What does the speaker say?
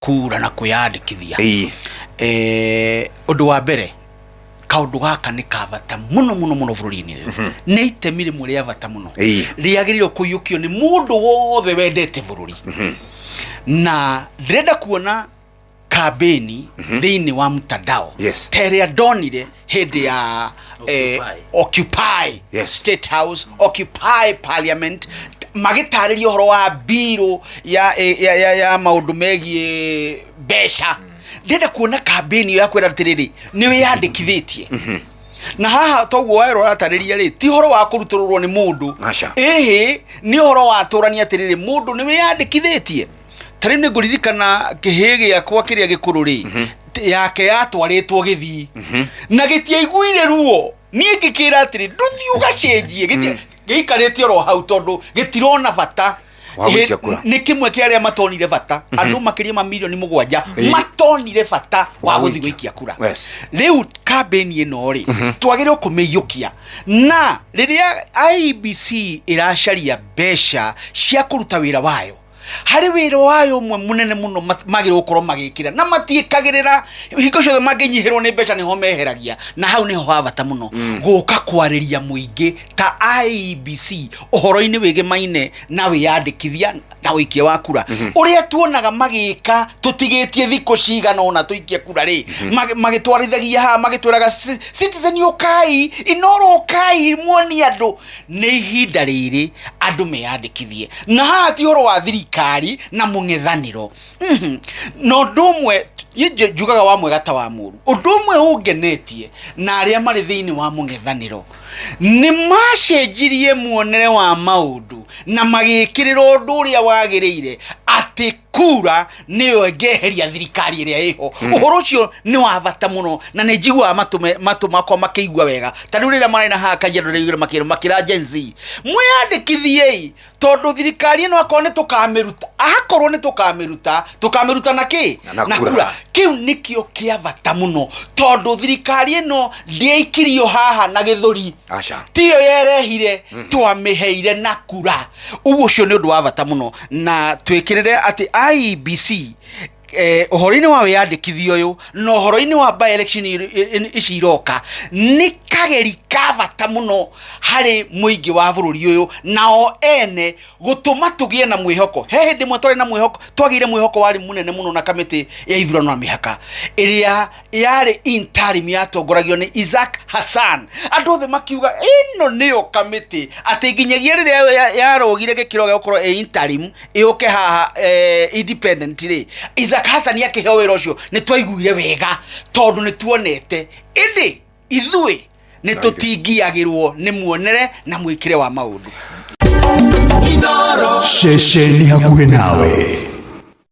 kura na kwiyandikithia undu wa mbere kaundu gaka ni kabata muno bururi-ini ni itemi rimwe ria bata muno riagiriro kuyukio ni mundu wothe wendete bururi na ndrenda kuona kabeni thiini wa mtandao teria donire hindi ya Occupy State House, Occupy Parliament, magitariria uhoro wa biro ya maundu megie besha ndenda kuona kabeni ya kwera tiriri ni wiyandikithitie na haha toguo wairo ratariria ri ti horo wa kurutururwo ni mundu ni horo wa turania tiriri mundu ni wiyandikithitie tari ni nguririkana kihege yakwa kiria gikururi yake yatwaritwo githi na gitiaiguire ruo nie ngikira atiri nduthi ugacenjie giikarite ro hau tondu gitirona bata ni kimwe kia aria matonire bata andu makiria mamilioni 7 matonire bata wa guthi gwikia kura riu kabeni ino ri twagire kumiyukia na riria IEBC iracaria besha cia kuruta wira wayo hari wira wayo mwe munene muno magire gukorwo magikira na matiikagirira hingo ciothe manginyihirwo ni besha niho meheragia na hau niho habata muno guka kwariria muingi ta IEBC uhoro-ini wigemaine na wiyandikithia na wikia wa kura uria tuonaga magika tutigitie thiko cigana ona tuikie kura ri magitwarithagia ha magitwiraga citizen ukai inoro ukai muoni andu ni ihinda riri andu meyandikithie na ha ti horo wa thirikari na mung'ethaniro no ndumwe jugaga wa mwega ta wa muru undumwe ungenetie na aria mari thiini wa mung'ethaniro ni macenjirie muonere wa maundu na magikirira undu uria wagiriire ati kura niyo ngeheria thirikari iria iho uhoro ucio ni wa bata muno na ni njigua matu makwa makiigua wega tani rira mari na haka njero rire makira Gen Z mwiyandikithie tondu thirikari ino akone tukamiruta akorwo ni tukamiruta na ki na kura kiu nikio kia bata muno tondu thirikari ino ndiekirio haha na githuri tiyo yerehire twamiheire na kura ucio ni undu wa bata muno na twikirire ati IEBC uhoro-ini wa wiyandikithio uyu no uhoro-ini wa by election iciroka ni kageri kabata muno hari muingi wa bururi uyu nao ene gutuma tugie na mwihoko he hindi mwe twari na mwihoko twagire mwihoko wari munene muno na kamiti ya ithurano na mihaka iria yari interim yatongoragio ni Isaac Hassan andu othe makiuga ino niyo kamiti ati nginyagia riria yarogire gikiro gya gukorwo interim iuke haha independent ri Isaac Hassan yake hewa wira ucio ni twaiguire wega tondu ni tuonete indi ithui ni tutingiagirwo ni muonere na mwikire wa maundu Sheshe ni hakuhe nawe.